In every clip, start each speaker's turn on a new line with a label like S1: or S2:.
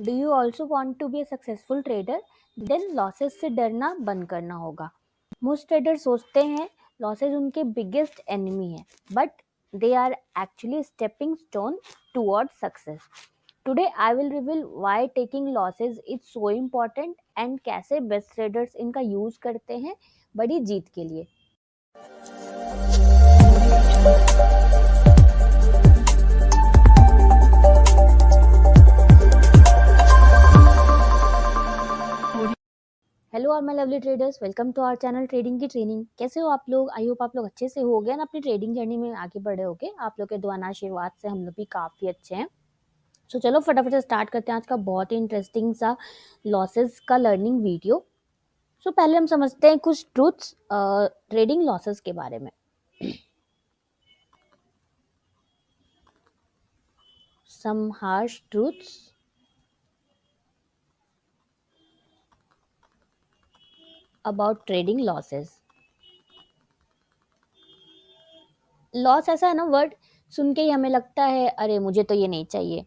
S1: Do you also want to be a successful trader? Then losses से डरना बंद करना होगा। मोस्ट ट्रेडर सोचते हैं लॉसेस उनके बिगेस्ट एनिमी है, but they are actually stepping stone toward success. Today I will reveal why taking losses is so important and कैसे बेस्ट ट्रेडर्स इनका यूज करते हैं बड़ी जीत के लिए। Hello all my lovely traders, welcome to our channel trading की training. कैसे हो आप लोग? आई होप आप लोग अच्छे से हो गए ना, अपनी ट्रेडिंग जर्नी में आगे बढ़े होगे। आप लोग के दुआ आशीर्वाद से हम लोग भी काफ़ी अच्छे हैं। सो चलो फटाफट से स्टार्ट करते हैं आज का बहुत ही इंटरेस्टिंग सा लॉसेस का लर्निंग वीडियो। सो पहले हम समझते हैं कुछ ट्रूथ्स ट्रेडिंग लॉसेस के बारे में। Some harsh truths about trading losses. Loss ऐसा है ना, वर्ड सुन के ही हमें लगता है अरे मुझे तो ये नहीं चाहिए,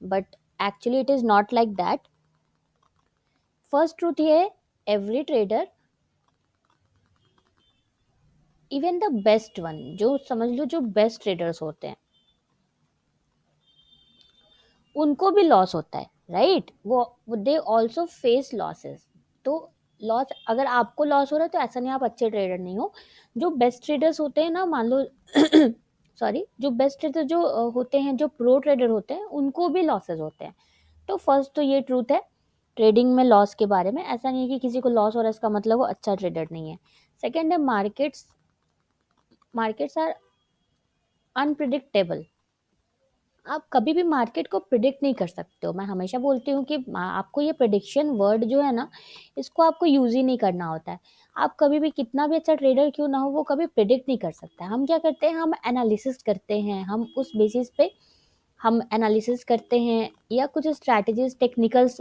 S1: but actually it is not like that. First truth ये है, every trader, even the best one, जो समझ लो जो बेस्ट ट्रेडर्स होते हैं उनको भी लॉस होता है, राइट? वो दे ऑल्सो फेस लॉसेस। तो लॉस, अगर आपको लॉस हो रहा है तो ऐसा नहीं आप अच्छे ट्रेडर नहीं हो। जो बेस्ट ट्रेडर्स होते हैं ना, मान लो सॉरी, जो बेस्ट ट्रेडर जो होते हैं, जो प्रो ट्रेडर होते हैं, उनको भी लॉसेस होते हैं। तो फर्स्ट तो ये ट्रूथ है ट्रेडिंग में लॉस के बारे में। ऐसा नहीं है कि किसी को लॉस हो रहा है इसका मतलब वो अच्छा ट्रेडर नहीं है। सेकेंड है, मार्केट्स आर अनप्रिडिक्टेबल। आप कभी भी मार्केट को प्रिडिक्ट नहीं कर सकते हो। मैं हमेशा बोलती हूँ कि आपको ये प्रिडिक्शन वर्ड जो है ना, इसको आपको यूज ही नहीं करना होता है। आप कभी भी कितना भी अच्छा ट्रेडर क्यों ना हो, वो कभी प्रिडिक्ट नहीं कर सकता। हम क्या करते हैं, हम एनालिसिस करते हैं, हम उस बेसिस पे हम एनालिसिस करते हैं, या कुछ स्ट्रैटेजीज टेक्निकल्स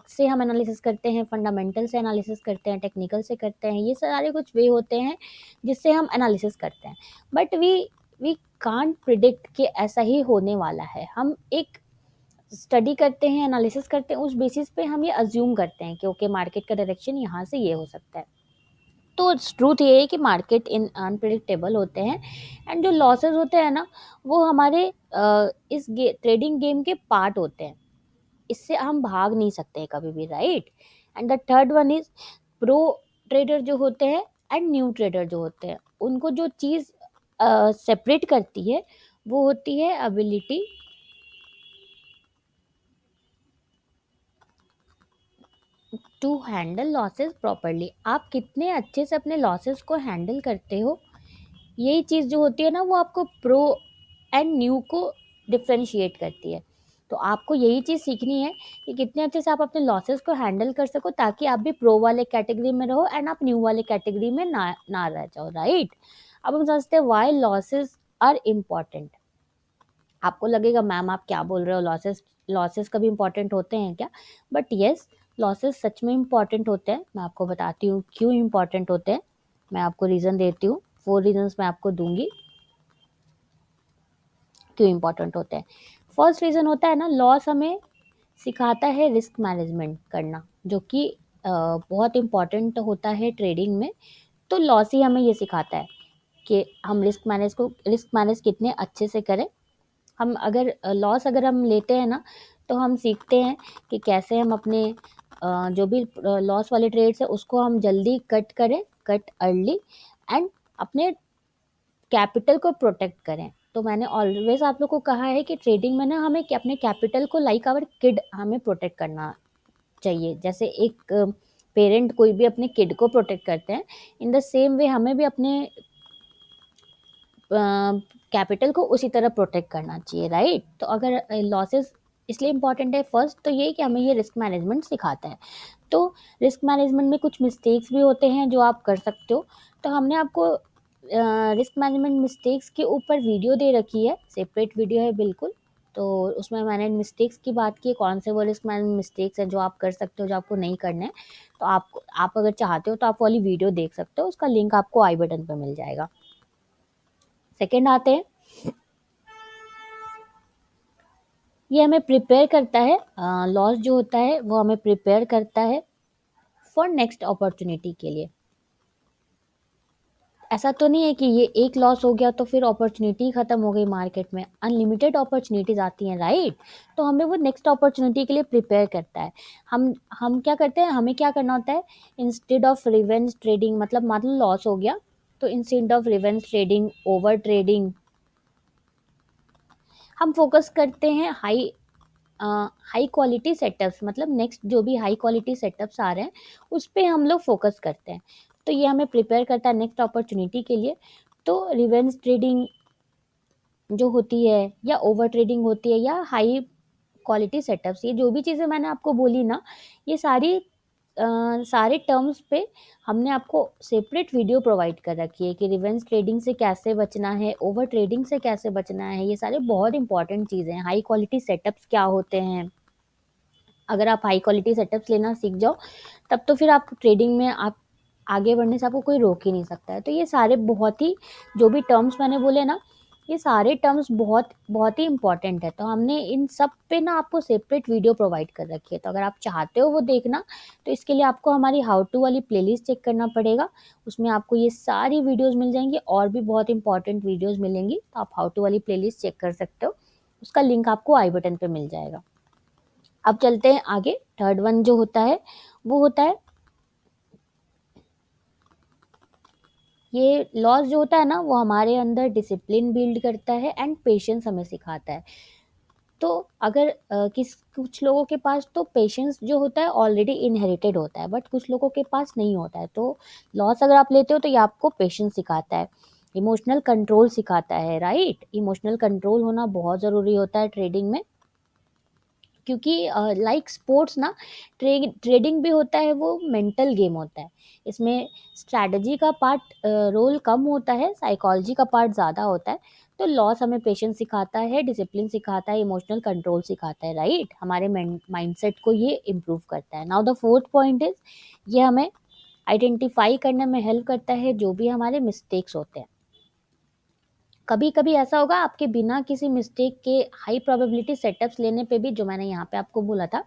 S1: से हम एनालिसिस करते हैं, फंडामेंटल से एनालिसिस करते हैं, टेक्निकल से करते हैं। ये सारे कुछ वे होते हैं जिससे हम एनालिसिस करते हैं। बट वी कांट प्रिडिक्ट कि ऐसा ही होने वाला है। हम एक स्टडी करते हैं, एनालिसिस करते हैं, उस बेसिस पे हम ये अज्यूम करते हैं कि ओके मार्केट का डायरेक्शन यहाँ से ये हो सकता है। तो ट्रूथ ये है कि मार्केट इन अनप्रिडिक्टेबल होते हैं, एंड जो लॉसेस होते हैं ना, वो हमारे इस ट्रेडिंग गेम के पार्ट होते हैं। इससे हम भाग नहीं सकते कभी भी, right? And the third one is, pro trader जो होते हैं एंड न्यू ट्रेडर जो होते हैं, उनको जो चीज़ सेपरेट करती है वो होती है ability to handle losses properly. आप कितने अच्छे से अपने लॉसेस को हैंडल करते हो, यही चीज़ जो होती है ना, वो आपको प्रो एंड न्यू को डिफ्रेंशिएट करती है। तो आपको यही चीज़ सीखनी है कि कितने अच्छे से आप अपने लॉसेस को हैंडल कर सको, ताकि आप भी प्रो वाले कैटेगरी में रहो एंड आप न्यू वाले कैटेगरी में ना रह जाओ, राइट? अब हम समझते हैं व्हाई लॉसेस आर इम्पॉर्टेंट। आपको लगेगा मैम आप क्या बोल रहे हो, लॉसेस लॉसेस कभी इम्पॉर्टेंट होते हैं क्या? बट येस, लॉसेस सच में इम्पॉर्टेंट होते हैं। मैं आपको बताती हूँ क्यों इम्पॉर्टेंट होते हैं। मैं आपको रीज़न देती हूँ, 4 रीजंस मैं आपको दूंगी क्यों इम्पोर्टेंट होते हैं। फर्स्ट रीज़न होता है ना, लॉस हमें सिखाता है रिस्क मैनेजमेंट करना, जो कि बहुत इम्पॉर्टेंट होता है ट्रेडिंग में। तो लॉस ही हमें ये सिखाता है कि हम रिस्क मैनेज कितने अच्छे से करें। हम अगर लॉस अगर हम लेते हैं ना, तो हम सीखते हैं कि कैसे हम अपने जो भी लॉस वाले ट्रेड्स है उसको हम जल्दी कट करें, कट अर्ली, एंड अपने कैपिटल को प्रोटेक्ट करें। तो मैंने ऑलवेज आप लोग को कहा है कि ट्रेडिंग में ना हमें अपने कैपिटल को लाइक आवर किड हमें प्रोटेक्ट करना चाहिए। जैसे एक पेरेंट कोई भी अपने किड को प्रोटेक्ट करते हैं, इन द सेम वे हमें भी अपने कैपिटल को उसी तरह प्रोटेक्ट करना चाहिए, राइट? तो अगर लॉसेस इसलिए इम्पॉर्टेंट है, फर्स्ट तो ये कि हमें ये रिस्क मैनेजमेंट सिखाता है। तो रिस्क मैनेजमेंट में कुछ मिस्टेक्स भी होते हैं जो आप कर सकते हो। तो हमने आपको रिस्क मैनेजमेंट मिस्टेक्स के ऊपर वीडियो दे रखी है, सेपरेट वीडियो है बिल्कुल। तो उसमें मैंने मिस्टेक्स की बात की है, कौन से वो रिस्क मैनेजमेंट मिस्टेक्स हैं जो आप कर सकते हो, जो आपको नहीं करने हैं। तो आप अगर चाहते हो तो आप वाली वीडियो देख सकते हो, उसका लिंक आपको आई बटन पर मिल जाएगा। सेकेंड आते हैं, ये हमें प्रिपेयर करता है, लॉस जो होता है वो हमें प्रिपेयर करता है फॉर नेक्स्ट अपॉर्चुनिटी के लिए। ऐसा तो नहीं है कि ये एक लॉस हो गया तो फिर अपॉर्चुनिटी खत्म हो गई मार्केट में, अनलिमिटेड अपॉर्चुनिटीज आती हैं, राइट? तो हमें वो नेक्स्ट अपॉर्चुनिटी के लिए प्रिपेयर करता है। हम क्या करते हैं, हमें क्या करना होता है, इंस्टेड ऑफ रिवेंज ट्रेडिंग, मतलब मान लो लॉस हो गया, तो instead of revenge trading, over trading, हम फोकस करते हैं हाई क्वालिटी सेटअप्स, मतलब नेक्स्ट जो भी हाई क्वालिटी सेटअप्स आ रहे हैं उस पे हम लोग फोकस करते हैं। तो ये हमें प्रिपेयर करता है नेक्स्ट अपॉर्चुनिटी के लिए। तो रिवेंज ट्रेडिंग जो होती है, या ओवर ट्रेडिंग होती है, या हाई क्वालिटी सेटअप्स, ये जो भी चीज़ें मैंने आपको बोली ना, ये सारे टर्म्स पे हमने आपको सेपरेट वीडियो प्रोवाइड कर रखी है कि रिवेंज ट्रेडिंग से कैसे बचना है, ओवर ट्रेडिंग से कैसे बचना है। ये सारे बहुत इंपॉर्टेंट चीज़ें हैं। हाई क्वालिटी सेटअप्स क्या होते हैं, अगर आप हाई क्वालिटी सेटअप्स लेना सीख जाओ तब तो फिर आप ट्रेडिंग में आप आगे बढ़ने से आपको कोई रोक ही नहीं सकता है। तो ये सारे बहुत ही, जो भी टर्म्स मैंने बोले ना, ये सारे टर्म्स बहुत बहुत ही इंपॉर्टेंट है। तो हमने इन सब पे ना आपको सेपरेट वीडियो प्रोवाइड कर रखी है। तो अगर आप चाहते हो वो देखना, तो इसके लिए आपको हमारी हाउ टू वाली प्लेलिस्ट चेक करना पड़ेगा। उसमें आपको ये सारी वीडियोस मिल जाएंगी, और भी बहुत इंपॉर्टेंट वीडियोस मिलेंगी। तो आप हाउ टू वाली प्लेलिस्ट चेक कर सकते हो, उसका लिंक आपको आई बटन पे मिल जाएगा। अब चलते हैं आगे। थर्ड वन जो होता है वो होता है, ये लॉस जो होता है ना, वो हमारे अंदर डिसिप्लिन बिल्ड करता है एंड पेशेंस हमें सिखाता है। तो अगर किस कुछ लोगों के पास तो पेशेंस जो होता है ऑलरेडी इनहेरिटेड होता है, बट कुछ लोगों के पास नहीं होता है। तो लॉस अगर आप लेते हो तो ये आपको पेशेंस सिखाता है, इमोशनल कंट्रोल सिखाता है, राइट? इमोशनल कंट्रोल होना बहुत ज़रूरी होता है ट्रेडिंग में, क्योंकि लाइक स्पोर्ट्स ना, ट्रेडिंग भी होता है, वो मेंटल गेम होता है। इसमें स्ट्रैटेजी का पार्ट रोल कम होता है, साइकोलॉजी का पार्ट ज़्यादा होता है। तो लॉस हमें पेशेंस सिखाता है, डिसिप्लिन सिखाता है, इमोशनल कंट्रोल सिखाता है, राइट? हमारे माइंडसेट को ये इम्प्रूव करता है। Now the fourth point is, ये हमें आइडेंटिफाई करने में हेल्प करता है जो भी हमारे मिस्टेक्स होते हैं। कभी कभी ऐसा होगा आपके बिना किसी मिस्टेक के हाई प्रोबेबिलिटी सेटअप्स लेने पे भी, जो मैंने यहाँ पे आपको बोला था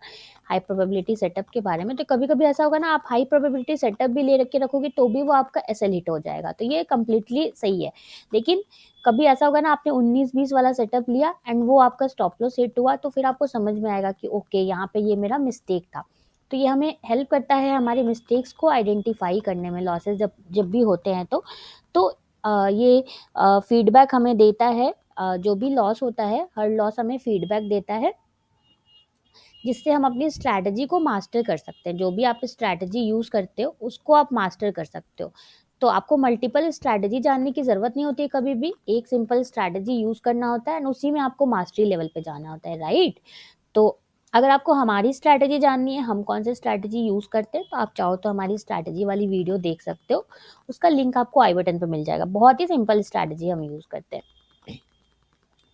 S1: हाई प्रोबेबिलिटी सेटअप के बारे में, तो कभी कभी ऐसा होगा ना, आप हाई प्रोबेबिलिटी सेटअप भी ले रख के रखोगे तो भी वो आपका एसएल हिट हो जाएगा। तो ये कम्प्लीटली सही है। लेकिन कभी ऐसा होगा ना, आपने 19-20 वाला सेटअप लिया एंड वो आपका स्टॉप लॉस हिट हुआ, तो फिर आपको समझ में आएगा कि ओके, यहाँ पे ये मेरा मिस्टेक था। तो ये हमें हेल्प करता है हमारे मिस्टेक्स को आइडेंटिफाई करने में, लॉसेस जब जब भी होते हैं तो ये फीडबैक हमें देता है। जो भी लॉस होता है, हर लॉस हमें फीडबैक देता है, जिससे हम अपनी स्ट्रैटेजी को मास्टर कर सकते हैं। जो भी आप स्ट्रैटेजी यूज़ करते हो उसको आप मास्टर कर सकते हो। तो आपको मल्टीपल स्ट्रैटेजी जानने की ज़रूरत नहीं होती है कभी भी, एक सिंपल स्ट्रैटेजी यूज़ करना होता है एंड उसी में आपको मास्टरी लेवल पे जाना होता है, राइट? तो अगर आपको हमारी स्ट्रैटेजी जाननी है, हम कौन से स्ट्रैटेजी यूज़ करते हैं, तो आप चाहो तो हमारी स्ट्रैटेजी वाली वीडियो देख सकते हो। उसका लिंक आपको आई बटन पे मिल जाएगा। बहुत ही सिंपल स्ट्रैटेजी हम यूज़ करते हैं।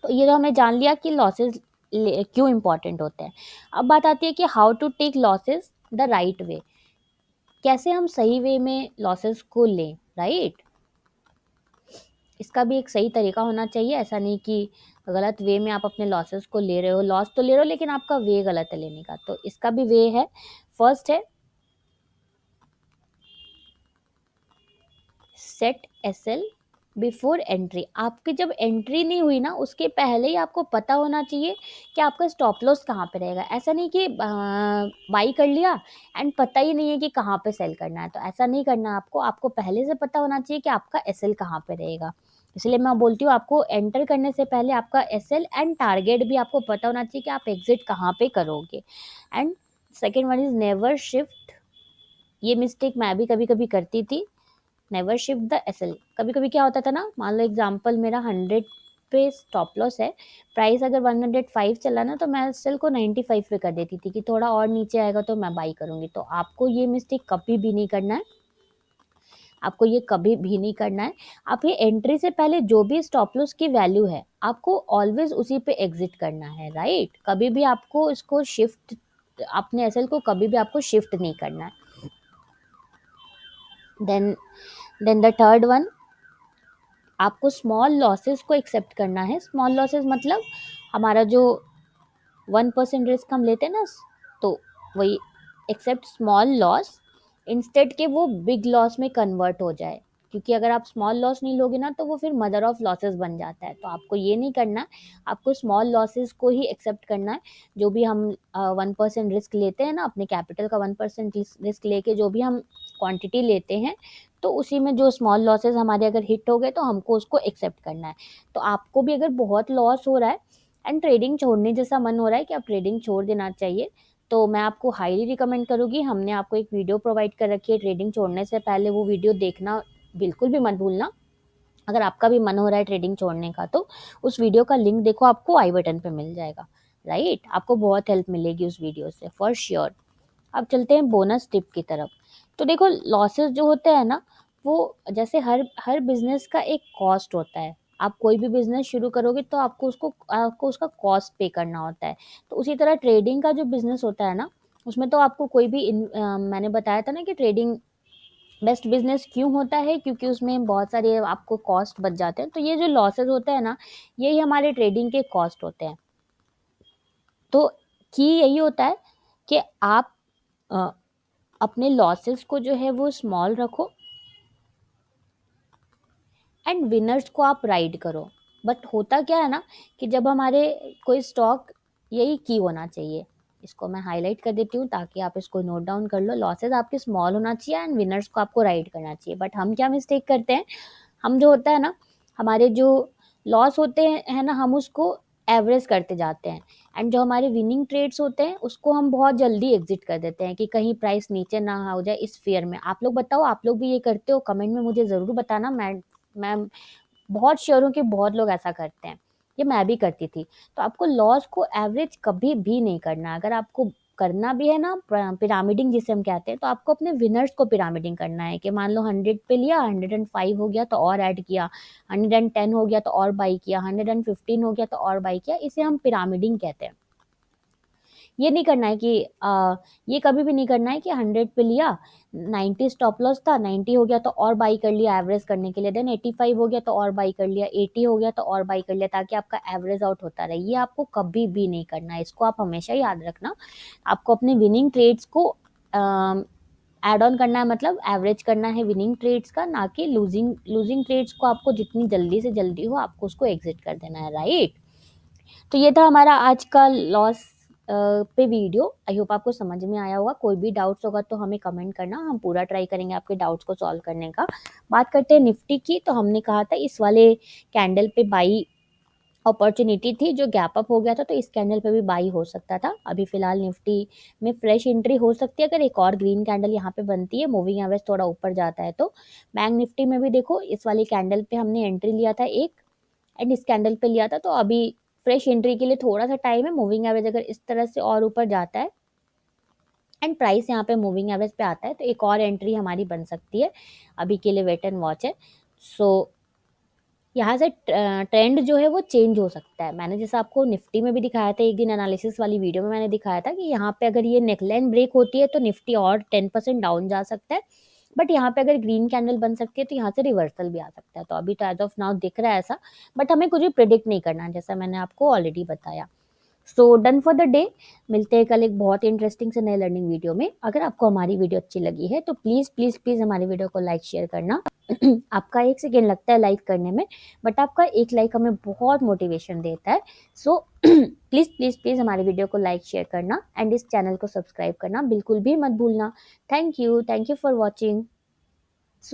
S1: तो ये तो हमने जान लिया कि लॉसेस क्यों इम्पोर्टेंट होते हैं। अब बात आती है कि how to take losses the right way, कैसे हम सही वे में लॉसेस को लें, राइट? इसका भी एक सही तरीका होना चाहिए। ऐसा नहीं कि गलत वे में आप अपने लॉसेस को ले रहे हो, लॉस तो ले रहे हो लेकिन आपका वे गलत है लेने का। तो इसका भी वे है। फर्स्ट है सेट एसएल बिफोर एंट्री। आपकी जब एंट्री नहीं हुई ना, उसके पहले ही आपको पता होना चाहिए कि आपका स्टॉप लॉस कहाँ पे रहेगा। ऐसा नहीं कि बाई कर लिया एंड पता ही नहीं है कि कहाँ पे सेल करना है। तो ऐसा नहीं करना आपको, आपको पहले से पता होना चाहिए कि आपका एसएल कहाँ पे रहेगा। इसलिए मैं बोलती हूँ, आपको एंटर करने से पहले आपका एसएल एंड टारगेट भी आपको पता होना चाहिए कि आप एग्जिट कहाँ पे करोगे। And second one is never shift. ये मिस्टेक मैं भी कभी कभी करती थी, नेवर शिफ्ट द एसएल। कभी कभी क्या होता था ना, मान लो एग्जांपल मेरा 100 पे स्टॉप लॉस है, प्राइस अगर 105 चला ना, तो मैं एसएल को 95 पे कर देती थी कि थोड़ा और नीचे आएगा तो मैं बाई करूंगी। तो आपको ये मिस्टेक कभी भी नहीं करना है, आपको ये कभी भी नहीं करना है। आप ये एंट्री से पहले जो भी स्टॉप लॉस की वैल्यू है, आपको ऑलवेज उसी पे एग्जिट करना है, राइट? कभी भी आपको इसको शिफ्ट, अपने एसएल को कभी भी आपको शिफ्ट नहीं करना है। देन द थर्ड वन, आपको स्मॉल लॉसेस को एक्सेप्ट करना है। स्मॉल लॉसेस मतलब हमारा जो 1% रिस्क हम लेते हैं ना, तो वही एक्सेप्ट स्मॉल लॉस इंस्टेड के वो बिग लॉस में कन्वर्ट हो जाए, क्योंकि अगर आप स्मॉल लॉस नहीं लोगे ना तो वो फिर मदर ऑफ लॉसेस बन जाता है। तो आपको ये नहीं करना है, आपको स्मॉल लॉसेस को ही एक्सेप्ट करना है। जो भी हम 1% रिस्क लेते हैं ना, अपने कैपिटल का 1% रिस्क लेके जो भी हम क्वांटिटी लेते हैं, तो उसी में जो स्मॉल लॉसेस हमारे अगर हिट हो गए तो हमको उसको एक्सेप्ट करना है। तो आपको भी अगर बहुत लॉस हो रहा है एंड ट्रेडिंग छोड़ने जैसा मन हो रहा है कि आप ट्रेडिंग छोड़ देना चाहिए, तो मैं आपको हाईली रिकमेंड करूँगी, हमने आपको एक वीडियो प्रोवाइड कर रखी है ट्रेडिंग छोड़ने से पहले, वो वीडियो देखना बिल्कुल भी मत भूलना। अगर आपका भी मन हो रहा है ट्रेडिंग छोड़ने का तो उस वीडियो का लिंक देखो, आपको आई बटन पे मिल जाएगा, राइट? आपको बहुत हेल्प मिलेगी उस वीडियो से फॉर श्योर। अब चलते हैं बोनस टिप की तरफ। तो देखो, लॉसेस जो होते हैं ना, वो जैसे हर हर बिजनेस का एक कॉस्ट होता है। आप कोई भी बिजनेस शुरू करोगे तो आपको उसका कॉस्ट पे करना होता है। तो उसी तरह ट्रेडिंग का जो बिजनेस होता है ना, उसमें तो आपको कोई भी मैंने बताया था ना कि ट्रेडिंग बेस्ट बिजनेस क्यों होता है, क्योंकि उसमें बहुत सारे आपको कॉस्ट बच जाते हैं। तो ये जो लॉसेस होते हैं ना, यही हमारे ट्रेडिंग के कॉस्ट होते हैं। तो की यही होता है कि आप अ, अपने लॉसेस को जो है वो स्मॉल रखो एंड विनर्स को आप राइड करो। बट होता क्या है ना, कि जब हमारे कोई स्टॉक, यही की होना चाहिए, इसको मैं हाईलाइट कर देती हूँ ताकि आप इसको नोट डाउन कर लो। लॉसेस आपके स्मॉल होना चाहिए एंड विनर्स को आपको राइड करना चाहिए। बट हम क्या मिस्टेक करते हैं, हम जो होता है ना, हमारे जो लॉस होते हैं है ना, हम उसको एवरेज करते जाते हैं एंड जो हमारे विनिंग ट्रेड्स होते हैं उसको हम बहुत जल्दी एग्जिट कर देते हैं कि कहीं प्राइस नीचे ना हो जाए इस फेयर में। आप लोग बताओ, आप लोग भी ये करते हो? कमेंट में मुझे ज़रूर बताना। मैं बहुत श्योर हूँ कि बहुत लोग ऐसा करते हैं, ये मैं भी करती थी। तो आपको लॉस को एवरेज कभी भी नहीं करना। अगर आपको करना भी है ना पिरामिडिंग जिसे हम कहते हैं, तो आपको अपने विनर्स को पिरामिडिंग करना है कि मान लो 100 पे लिया, 105 हो गया तो और ऐड किया, 110 हो गया तो और बाई किया, 115 हो गया तो और बाई किया। इसे हम पिरामिडिंग कहते हैं। ये नहीं करना है कि ये कभी भी नहीं करना है कि 100 पे लिया, 90 स्टॉप लॉस था, 90 हो गया तो और बाई कर लिया एवरेज करने के लिए, देन 85 हो गया तो और बाई कर लिया, 80 हो गया तो और बाई कर लिया, ताकि आपका एवरेज आउट होता रहे। ये आपको कभी भी नहीं करना है, इसको आप हमेशा याद रखना। आपको अपने विनिंग ट्रेड्स को ऐड ऑन करना है, मतलब एवरेज करना है विनिंग ट्रेड्स का, ना कि लूजिंग लूजिंग ट्रेड्स को आपको जितनी जल्दी से जल्दी हो आपको उसको एग्जिट कर देना है, राइट? तो ये था हमारा आज का लॉस पे वीडियो। आई होप आपको समझ में आया होगा। कोई भी डाउट्स होगा तो हमें कमेंट करना, हम पूरा ट्राई करेंगे आपके डाउट्स को सॉल्व करने का। बात करते हैं निफ्टी की, तो हमने कहा था इस वाले कैंडल पे बाई अपॉर्चुनिटी थी, जो गैप अप हो गया था, तो इस कैंडल पे भी बाई हो सकता था। अभी फिलहाल निफ्टी में फ्रेश एंट्री हो सकती है अगर एक और ग्रीन कैंडल यहाँ पे बनती है, मूविंग एवरेज थोड़ा ऊपर जाता है तो। बैंक निफ्टी में भी देखो, इस वाली कैंडल पे हमने एंट्री लिया था एक, एंड इस कैंडल पे लिया था, तो अभी फ्रेश एंट्री के लिए थोड़ा सा टाइम है। मूविंग एवरेज अगर इस तरह से और ऊपर जाता है एंड प्राइस यहाँ पे मूविंग एवरेज पे आता है, तो एक और एंट्री हमारी बन सकती है। अभी के लिए वेट एंड वॉच है। सो यहाँ से ट्रेंड जो है वो चेंज हो सकता है। मैंने जैसा आपको निफ्टी में भी दिखाया था एक दिन, एनालिसिस वाली वीडियो में मैंने दिखाया था कि यहाँ पे अगर ये नेकलाइन ब्रेक होती है तो निफ्टी और 10% डाउन जा सकता है। बट यहाँ पे अगर ग्रीन कैंडल बन सकती है तो यहाँ से रिवर्सल भी आ सकता है। तो अभी तो एज ऑफ नाउ दिख रहा है ऐसा, बट हमें कुछ भी प्रिडिक्ट नहीं करना है, जैसा मैंने आपको ऑलरेडी बताया। So done for the day. मिलते हैं कल एक बहुत इंटरेस्टिंग से नए लर्निंग वीडियो में। अगर आपको हमारी वीडियो अच्छी लगी है तो प्लीज़ प्लीज़ प्लीज़ हमारी वीडियो को लाइक शेयर करना। आपका 1 सेकेंड लगता है लाइक करने में, बट आपका एक लाइक हमें बहुत मोटिवेशन देता है। सो प्लीज़ प्लीज़ प्लीज़ हमारी वीडियो को लाइक शेयर करना एंड इस चैनल को सब्सक्राइब करना बिल्कुल भी मत भूलना। Thank you for watching.